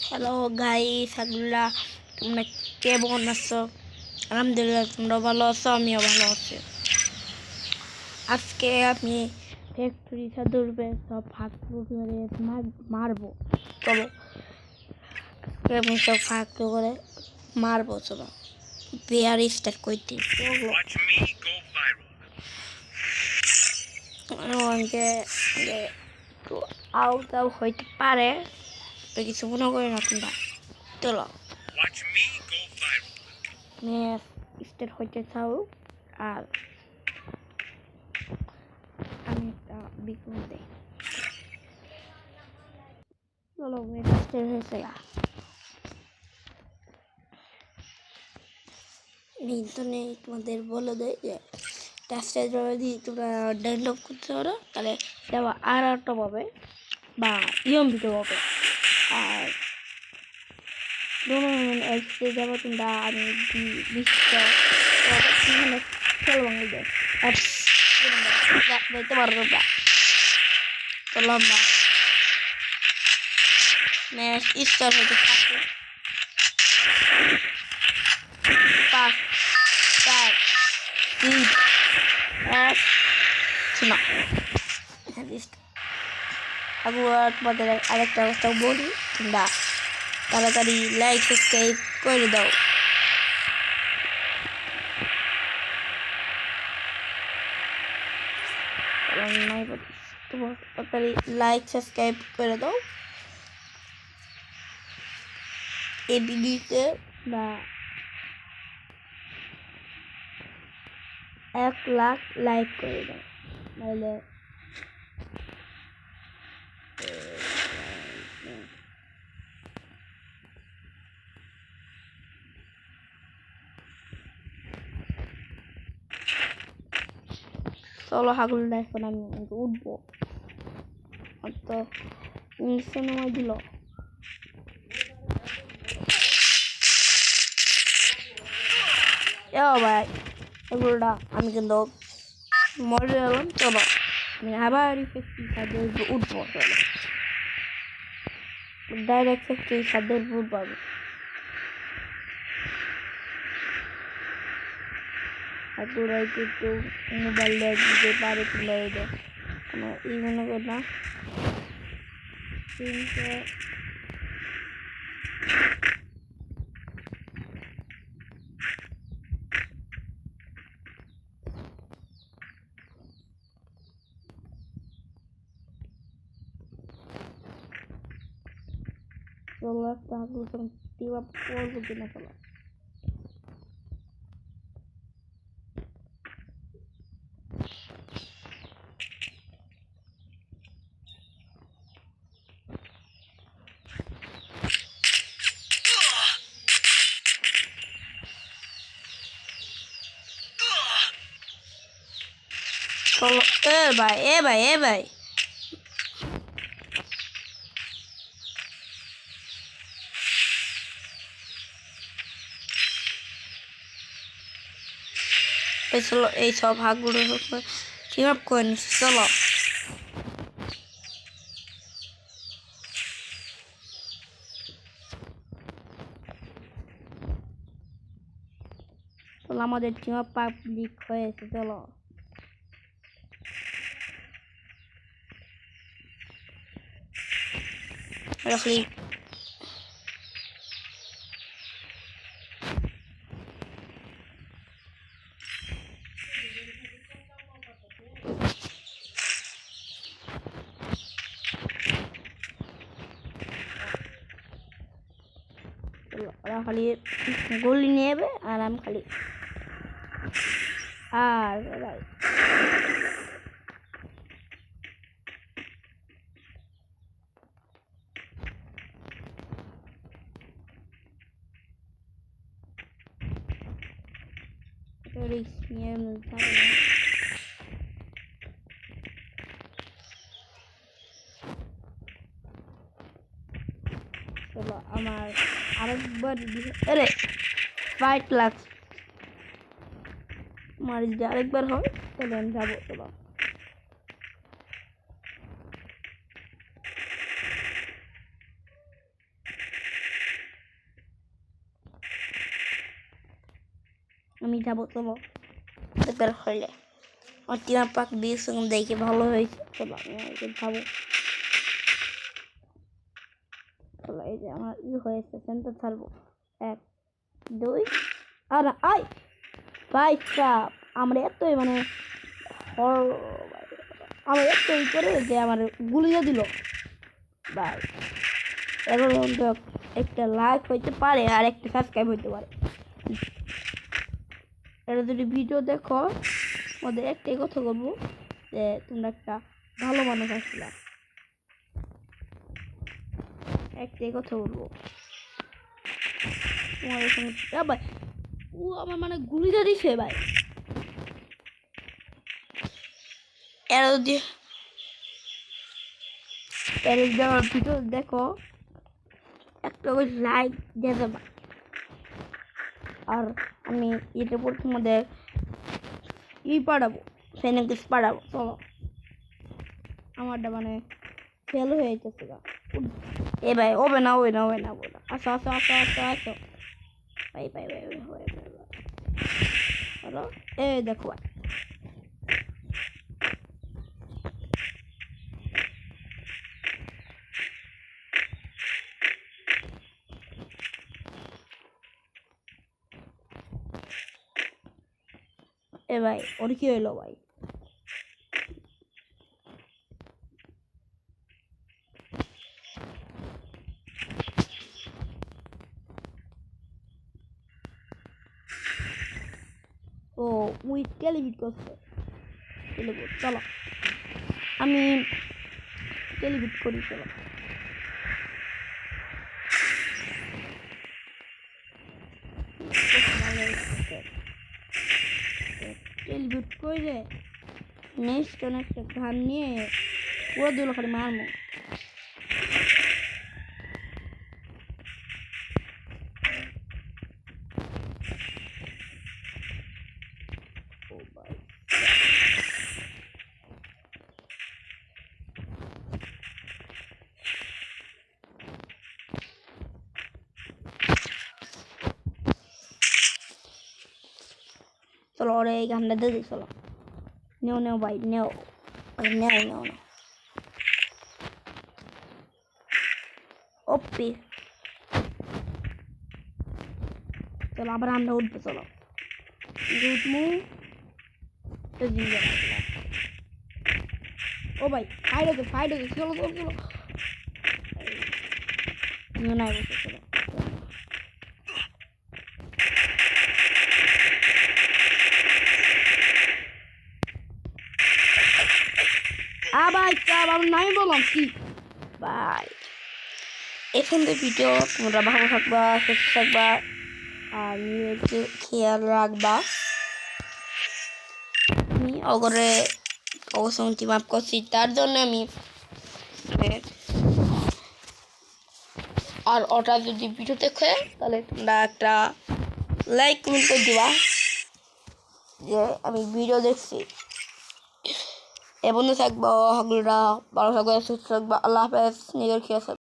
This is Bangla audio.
হ্যালো গাইস, আগুল্লা তোমরা কেমন আছো? আলহামদুলিল্লাহ, তোমরা ভালো আছো, আমিও ভালো আছি। আজকে আমি ফ্যাক্টরি সাদুরবে সব ভাগ করে মারবো। চলো আজকে আমি সব ভাগ করে মারবো। চলো বিয়ার স্টার্ট করতে একটু আউট আউট হইতে পারে, তো কিছু মনে করি না তোমরা। চলো ম্যাচ স্টার্ট হইতে চাও। আর আমি একটা বিজ্ঞাপন দেই। চলো ম্যাচ স্টার্ট হয়েছে। নিয়ন্ত্রণে তোমাদের বলে দেয় যে টেস্টে যদি তোমরা ডাউনলোড করতে পারো তাহলে দেওয়া আর একটা পাবে বা নিয়মিত পাবে। আর টুর্নামেন্ট এসে যাবো তোমরা, আমি বিশ্ব খেলবো দেখতে পারো তোমরা। চলো আমরা ম্যাচ স্টার্ট হতে থাকবে। 5 4 3 1 শোনা। তোমাদের আরেকটা কথা বলি, তোমরা তাড়াতাড়ি লাইক সাবস্ক্রাইব করে দাও। তাড়াতাড়ি লাইক সাবস্ক্রাইব করে দাও। এই ভিডিওতে বা 1 লাখ লাইক করে দাও, নাহলে চলো হাগুল এখন আমি উঠবো। তো নিচে নামাই দিল। ভাই এগুলোটা আমি কিন্তু মরে গেলাম। চলো আমি আবার উঠবো। চলো ডাইরেক্ট ফ্যাক্টরি সাথে উঠবো। আগুড়াই একটু মোবাইল দিতে পারে কিনা আমার এই মনে কর না। চলো একটা আগুন পড়বো কিনা। চলো চলো এ ভাই চলো এই সব হাগুড়ো কিভাবে করে নিচ্ছি। চলো চলো আমাদের টিম পাবলিক হয়েছে। চলো রাখলি ওরা খালি গুলি নেবে আর আমি খালি আর চলো আমার আরেকবার আরে 5 লাখ আমার যদি আরেকবার হয় তাহলে আমি যাবো। চলো আমি যাবো, চলো একবার হইলে আমার টিমা পাক দিয়েছে দেখে ভালো হয়েছে। চলো আমি যাবো। চলো এই যে আমার হয়েছে, সেন্টার ছাড়বো 1 2 আর আই ভাই সাপ। আমরা এতই মানে আমার এতই করে যে আমার গুলিও দিল ভাই। এখন একটা লাইক হইতে পারে আর একটা সাবস্ক্রাইব হইতে পারে। এটা যদি ভিডিও দেখো ওদের একটাই কথা বলবো যে তোমরা একটা ভালো মানুষ আসছিলা, একটাই কথা বলবো তোমাদের সঙ্গে। ভাই ও আমার মানে গুলিটা দিছে ভাই। এরা যদি ভিডিও দেখো একটা লাইক দিয়ে দেবা। আর আমি এটা পর তোমাদের পাঠাবো, ফেনেকিস পাঠাবো। চলো আমারটা মানে ফেল হয়ে যেতেছে গা। এ ভাই ওবে না ওবে না ওবে না বলো, আসো আসো আসো আসো আসো ভাই ভাই ভাই ভাই হলো। এই দেখো ভাই এ ভাই ওর কি হইলো ভাই? ও উই টেলিভিট করছে। চলো আমি টেলিভিট করি। চলো টেলিভিট করে নেক্সট একটা গান নিয়ে পুরো দুলো খালি মারমো। চলো ওরে এই গানটা দিয়ে দিই। চলো নেও নেও ভাই নেও নেও নেও নেও ওপি। চলো আবার আমরা উঠবো। চলো উঠবো। ও ভাই ফাইট হচ্ছে চলো চলো চলো নাই বসে। চলো ভাই আমি নাই বললাম কি ভাই। এখন তো ভিডিও তোমরা ভালো থাকবা, সুস্থ থাকবা আর নিজেকে খেয়াল রাখবা। আমি অগরে অবসন্তি মাপ করছি তার জন্য আমি আর ওটা যদি ভিডিও দেখে তাহলে তোমরা একটা লাইক কমেন্ট করে দিবা যে আমি ভিডিও দেখছি। এ বন্ধু থাকবো হগলরা ভালো থাকবে, সুস্থ থাকবা। আল্লাহ হাফেজ, নিজের খেয়াল থাকবে।